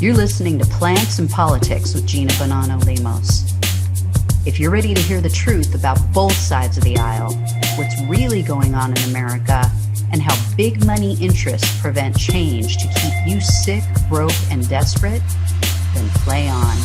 You're listening to Plants and Politics with Gina Bonanno-Lemos. If you're ready to hear the truth about both sides of the aisle, what's really going on in America, and how big money interests prevent change to keep you sick, broke, and desperate, then play on.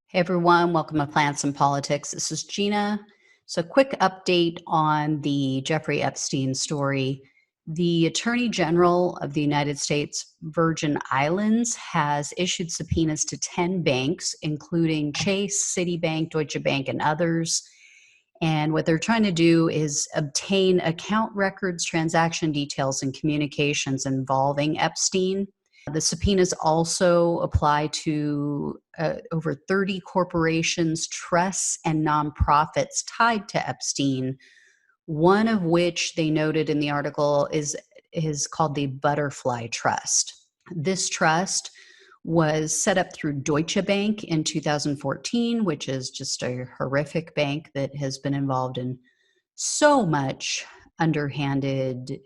Hey everyone, welcome to Plants and Politics. This is Gina. So quick update on the Jeffrey Epstein story. The Attorney General of the United States Virgin Islands has issued subpoenas to 10 banks, including Chase, Citibank, Deutsche Bank, and others. And what they're trying to do is obtain account records, transaction details, and communications involving Epstein. The subpoenas also apply to over 30 corporations, trusts, and nonprofits tied to Epstein, one of which they noted in the article is called the Butterfly Trust. This trust was set up through Deutsche Bank in 2014, which is just a horrific bank that has been involved in so much underhanded,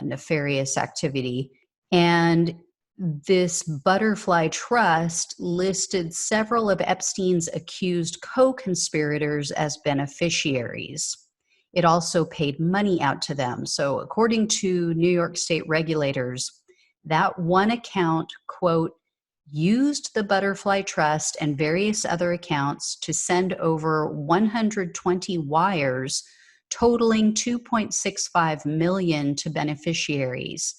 nefarious activity. And this Butterfly Trust listed several of Epstein's accused co-conspirators as beneficiaries. It also paid money out to them. So according to New York State regulators, that one account, quote, used the Butterfly Trust and various other accounts to send over 120 wires totaling $2.65 million to beneficiaries,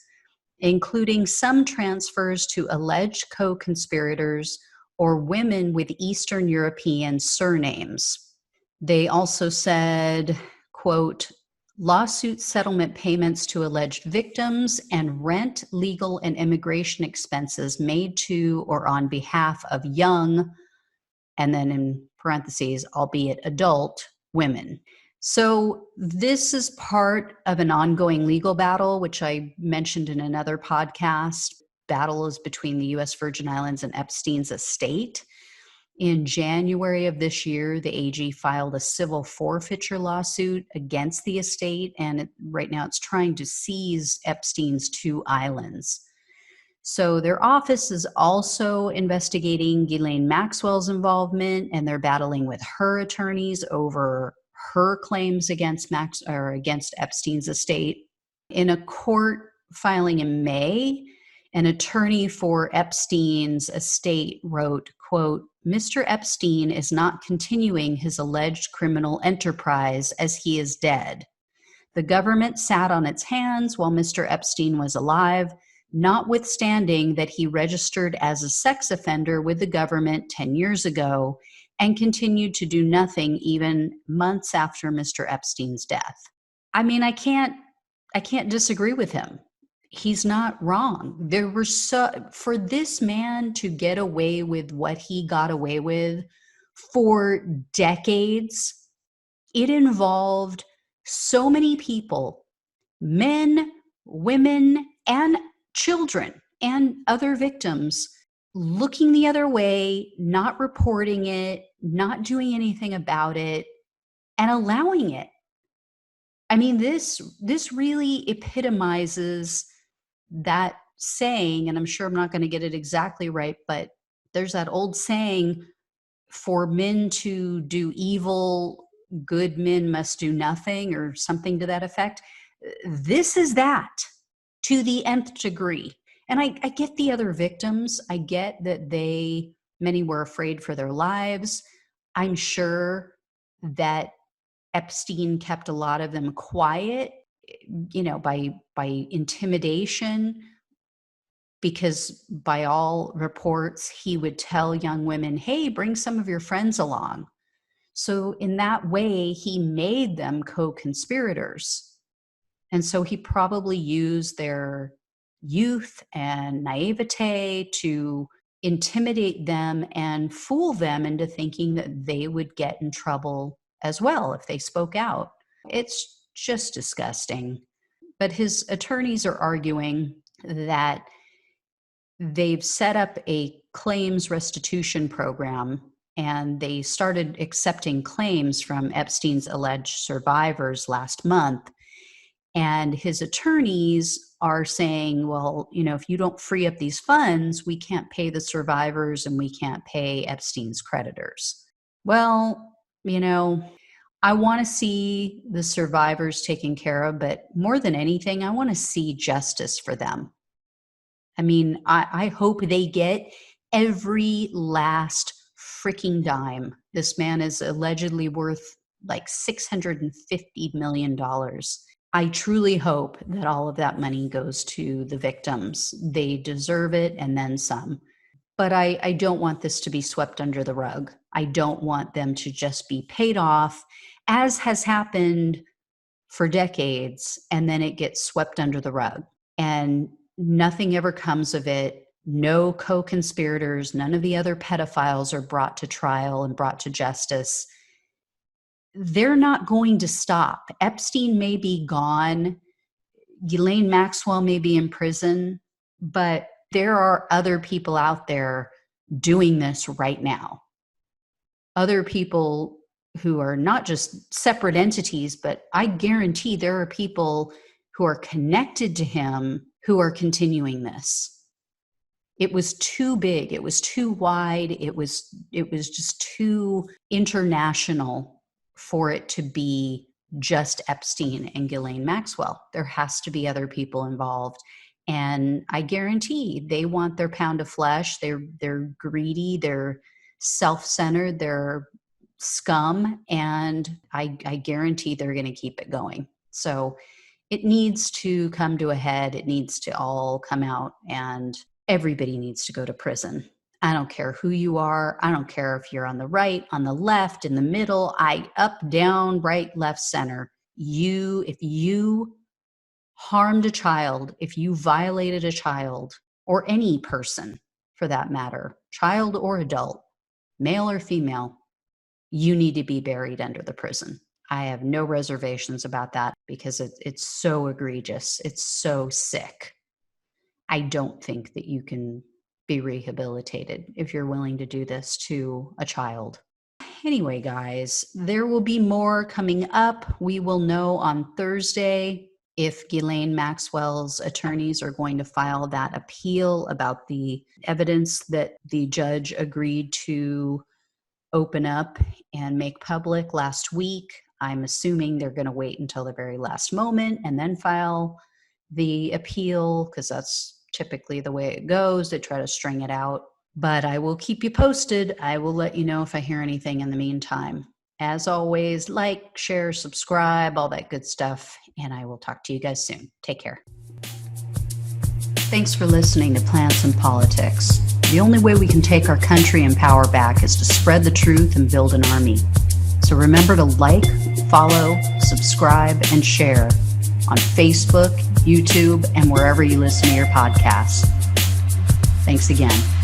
including some transfers to alleged co-conspirators or women with Eastern European surnames. They also said, quote, lawsuit settlement payments to alleged victims and rent, legal, and immigration expenses made to or on behalf of young, and then in parentheses, albeit adult, women. So this is part of an ongoing legal battle, which I mentioned in another podcast. Battle is between the U.S. Virgin Islands and Epstein's estate. In January of this year, the AG filed a civil forfeiture lawsuit against the estate, and right now it's trying to seize Epstein's 2 islands. So their office is also investigating Ghislaine Maxwell's involvement, and they're battling with her attorneys over her claims against Epstein's estate. In a court filing in May, an attorney for Epstein's estate wrote, quote, Mr. Epstein is not continuing his alleged criminal enterprise as he is dead. The government sat on its hands while Mr. Epstein was alive, notwithstanding that he registered as a sex offender with the government 10 years ago and continued to do nothing even months after Mr. Epstein's death. I mean, I can't disagree with him. He's not wrong. For this man to get away with what he got away with for decades, it involved so many people, men, women, and children, and other victims looking the other way, not reporting it, not doing anything about it, and allowing it. I mean, this really epitomizes that saying, and I'm sure I'm not going to get it exactly right, but there's that old saying, for men to do evil, good men must do nothing, or something to that effect. This is that to the nth degree. And I get the other victims. I get that many were afraid for their lives. I'm sure that Epstein kept a lot of them quiet, by intimidation, because by all reports, he would tell young women, hey, bring some of your friends along. So in that way, he made them co-conspirators. And so he probably used their youth and naivete to intimidate them and fool them into thinking that they would get in trouble as well if they spoke out. It's just disgusting. But his attorneys are arguing that they've set up a claims restitution program and they started accepting claims from Epstein's alleged survivors last month. And his attorneys are saying, well, if you don't free up these funds, we can't pay the survivors and we can't pay Epstein's creditors. Well, I want to see the survivors taken care of, but more than anything, I want to see justice for them. I hope they get every last freaking dime. This man is allegedly worth like $650 million. I truly hope that all of that money goes to the victims. They deserve it and then some. But I don't want this to be swept under the rug. I don't want them to just be paid off, as has happened for decades, and then it gets swept under the rug. And nothing ever comes of it. No co-conspirators, none of the other pedophiles are brought to trial and brought to justice. They're not going to stop. Epstein may be gone. Ghislaine Maxwell may be in prison, but there are other people out there doing this right now. Other people who are not just separate entities, but I guarantee there are people who are connected to him who are continuing this. It was too big. It was too wide. It was just too international for it to be just Epstein and Ghislaine Maxwell. There has to be other people involved. And I guarantee they want their pound of flesh. They're greedy. They're self-centered. They're scum. And I guarantee they're going to keep it going. So it needs to come to a head. It needs to all come out, and everybody needs to go to prison. I don't care who you are. I don't care if you're on the right, on the left, in the middle, up, down, right, left, center. If you harmed a child, if you violated a child, or any person for that matter, child or adult, male or female, you need to be buried under the prison. I have no reservations about that because it's so egregious. It's so sick. I don't think that you can be rehabilitated if you're willing to do this to a child. Anyway, guys, there will be more coming up. We will know on Thursday if Ghislaine Maxwell's attorneys are going to file that appeal about the evidence that the judge agreed to open up and make public last week. I'm assuming they're going to wait until the very last moment and then file the appeal, because that's typically the way it goes. They try to string it out. But I will keep you posted. I will let you know if I hear anything in the meantime. As always, like, share, subscribe, all that good stuff. And I will talk to you guys soon. Take care. Thanks for listening to Plants and Politics. The only way we can take our country and power back is to spread the truth and build an army. So remember to like, follow, subscribe, and share on Facebook, YouTube, and wherever you listen to your podcasts. Thanks again.